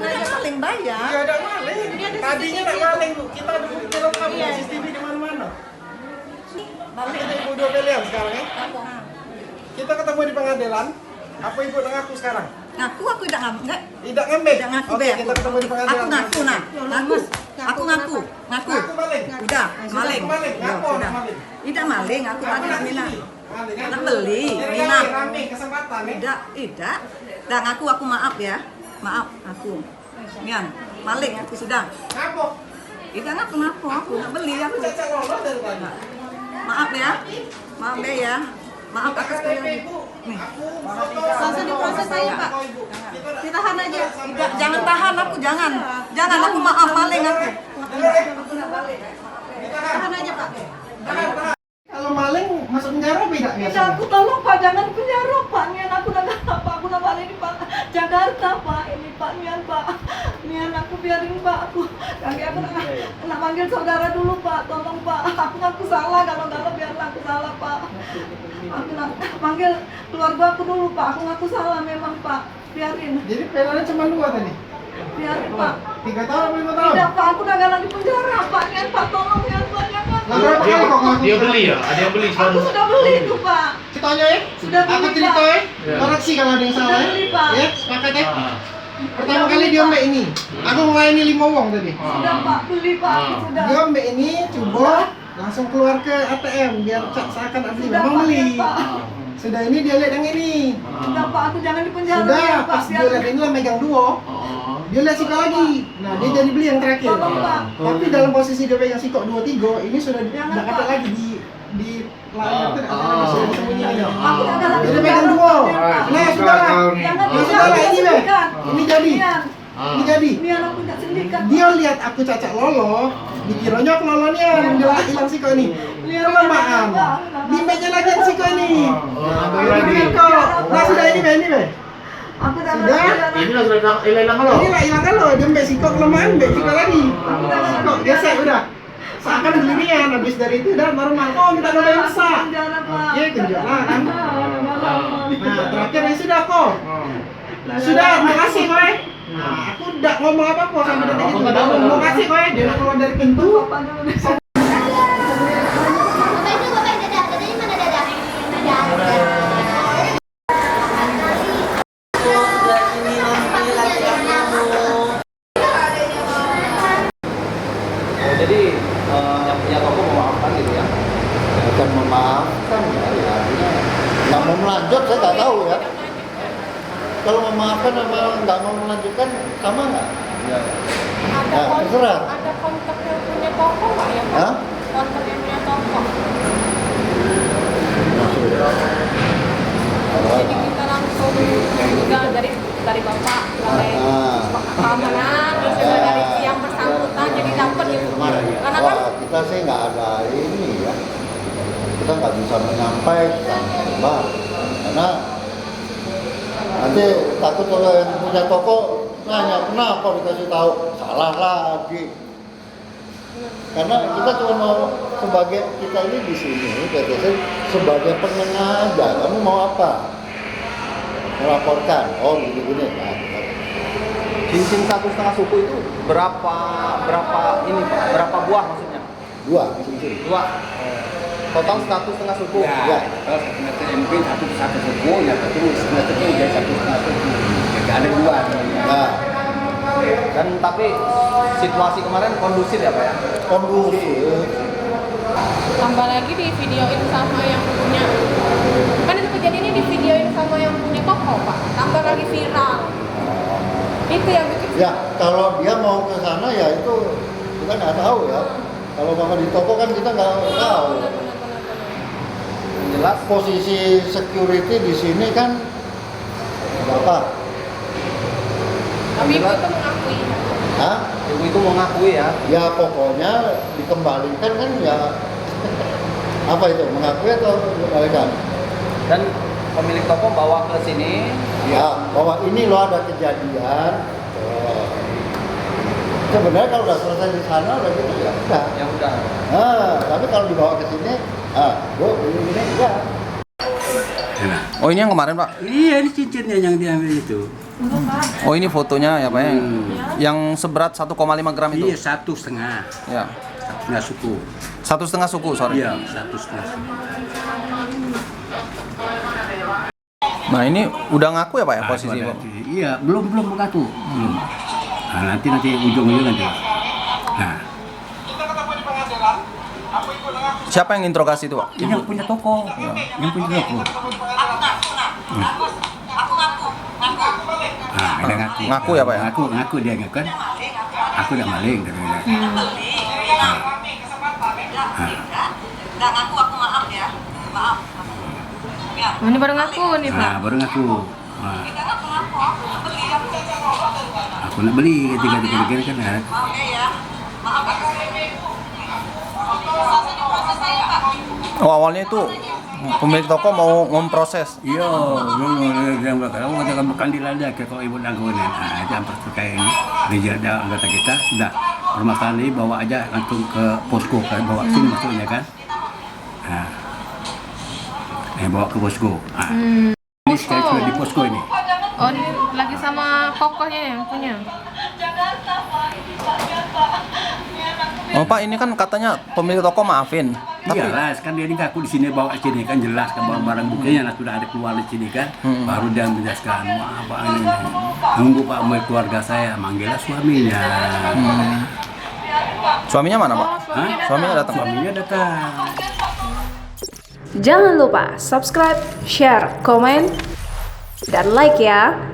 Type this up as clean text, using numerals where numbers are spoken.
aja maling bayar. Iya ada maling. Tadinya ada maling Bu. Kita ada bukti rekam CCTV di mana-mana. Balik ada Ibu dua pilihan sekarang ya. Kita ketemu di pengadilan. Apa Ibu ngaku sekarang? Ngaku tidak ngaku. Tidak ngambil. Tidak ngaku Oke, be. kita ketemu di pengadilan. Aku ngaku nah. Ngaku. Aku ngaku. Ngaku. Ngaku maling. Udah, maling. Maling. Ngaku Udah. maling. Tidak maling, aku tadi nak minat. Maling. Nak beli, Ini minat. rame kesempatan nih. Tidak. Dan aku maaf ya. Maaf aku. Nian, maling aku sudah. Ngaku. Tidak ngaku aku nak beli aku. Cacat lolos dari tadi. Maaf ya. Maaf deh ya. Maaf aku sekali. Nih. Langsung diproses aja Pak. Ditahan aja. Tidak, jangan tahan aku, jangan. Jangan aku maaf maling aku. Tahan aja Pak. Kalau maling masuk penjara beda Tidak, biasanya. aku tolong Pak, jangan penjara Pak. Nian aku nak apa? Aku nak balik di Pak Jakarta Pak. Ini Pak Nian Pak. Nian aku biarin Pak aku. Kaki aku nak manggil saudara dulu Pak. Tolong Pak. Aku salah kalau biarlah aku salah Pak. Aku nak panggil keluarga aku dulu Pak. Aku ngaku salah memang Pak. Biarin. Jadi penalnya cuma 2 tadi. Biarin Pak. 3 tahun atau 5 tahun? Tidak Pak, aku udah gak lagi penjara Pak. Nian Pak, tolong Nian Pak. Jangan. Lah, berapa kali kok ngaku? Dia beli ya? Ada yang beli Aku selalu. sudah beli itu Pak. Ceritanya ya? Sudah beli, Aku Pak. cerita ya? Ya. Koreksi kalau ada yang salah Sudah ya? beli, Pak. Ya, sepakat ya? Ah. Pertama kali dia mbak ini. Aku melayani 5 wong tadi. Sudah Pak, beli Pak. Aku sudah. Dia mbak ini coba langsung keluar ke ATM biar seakan asli Sudah memang Pak, beli. ya, Pak. Sudah ini dia lihat yang ini. Sudah Pak, aku jangan di penjara Sudah ya, Pak. pas dia lihat ini lah megang duo. Dia lihat sikok lagi. Nah, dia jadi beli yang terakhir. Tolong, Pak. Tapi dalam posisi dia pegang sikok 2-3, ini sudah Jangan, tidak ada Pak. lagi di layar itu ada lagi sudah disembunyiin. Aku udah lagi Jadi pegang duo. Nah, sudah lah. Jangan Nah, sudah lah ini deh. Ini jadi. Nian, Ini jadi. Nian aku nggak sindikat. Dia lihat aku cacat lolo, dikiranya aku lolonya dia hilang sikok ini. Kelamaan. Di meja lagi yang sikok ini. ambil Ini lagi. kok. Nah, sudah ini Be, ini Be. Aku udah Sudah. lagi. Ini lagi hilang lo. Ini lah hilang kan lo, dia mbak sikok kelemahan, mbak sikok lagi. Sikok gesek udah. Seakan berdirian, habis dari itu udah normal. Oh, minta nomor yang besar. Penjara Pak. Iya, genjot lah kan. Nah, terakhir ini sudah kok. Nah, Sudah, makasih kowe. Nah, aku udah ngomong apa-apa sampai detik itu. Makasih kowe, dia udah keluar dari pintu. Bapak itu bapak dadah. Dadanya mana dadah? Dadah. Jadi yang punya toko memaafkan gitu ya. Bukan memaafkan ya, artinya nggak mau melanjut, saya nggak tahu ya. Kalau memaafkan sama nggak mau melanjutkan sama nggak? Ya. Ya, terserah. Ada kontak yang punya toko nggak ya Pak? Hah? Kontak yang punya toko. Maksudnya? Jadi kita langsung juga dari bapak, dari keamanan, terus juga dari yang bersangkutan, jadi dapat gitu. Karena kan Wah, kita sih nggak ada ini ya. Kita nggak bisa menyampaikan, Mbak. Karena nanti takut kalau yang punya toko nanya kenapa dikasih tahu salah lagi. Karena kita cuma mau sebagai kita ini di sini, PTC sebagai penengah aja. Kamu mau apa? Melaporkan, oh gini-gini. Nah, Cincin 1,5 suku itu berapa ini Pak? Berapa buah maksudnya? 2 cincin. 2. Total 1,5 suku. Ya. Kalau satu MP satu suku, ya terus satu itu jadi satu suku. Jadi ada 2. Nah, Dan tapi situasi kemarin kondusif ya Pak ya? kondusif. tambah lagi di videoin sama yang punya. Kan itu kejadiannya di videoin sama yang punya toko Pak. Tambah lagi viral. Itu yang bikin. Ya, kalau dia mau ke sana ya itu kita nggak tahu ya. Kalau mau di toko kan kita nggak tahu. Jelas Posisi security di sini kan berapa? Tapi ibu itu mengakui. Hah? ibu itu mau ngakui ya. Ya pokoknya dikembalikan kan ya apa itu mengakui atau dikembalikan? Dan pemilik toko bawa ke sini. Ya bahwa ini loh ada kejadian. Oh. Sebenarnya kalau udah selesai di sana udah gitu ya udah. Ya udah. Nah, tapi kalau dibawa ke sini, bu ini ya. Oh ini yang kemarin Pak? Iya, ini cincinnya yang diambil itu. Belum, Pak. Oh, ini fotonya ya, Pak ya? Yang seberat 1,5 gram itu. Iya, 1,5. Ya. 1,5 suku. 1,5 suku, sorry. Iya, 1,5 suku. Nah, ini udah ngaku ya, Pak ya, Ah, posisi itu Pak? ada. Iya, belum mengaku. Belum. Nah, nanti ujung-ujung nanti. Nah, Siapa yang interogasi itu, Pak? ini yang punya toko. Yang punya toko. Ah, ada ngaku. Ngaku ya, Pak ya? Ngaku dia ngaku kan. Aku tidak maling katanya. Oh, ini baru ngaku nih, Pak. Nah, baru ngaku. Nah. Aku nak beli ketika kan ada. Oh, awalnya itu pemilik toko mau memproses. Iya, yang berkata, macam kandil aja ke kalau ibu nanggung ini. Nah, itu yang terkait ini. Rijal ada anggota kita sudah permasalahan ini bawa aja langsung ke posko kan, bawa sini maksudnya kan. Nah, bawa ke posko. Nah, ini sekarang sudah di posko ini. Oh, ini lagi sama kokohnya yang punya. Oh, Pak, ini kan katanya pemilik toko maafin. Tapi Iyalah, kan dia ini ngaku di sini bawa sini kan jelas kan barang buktinya nah, sudah ada keluar di sini kan. Baru dia menjelaskan, wah Pak ini nunggu Pak mau keluarga saya, manggillah suaminya. Suaminya mana, Pak? Hah? Suaminya datang, Pak? Suaminya datang. Jangan lupa subscribe, share, komen, dan like ya.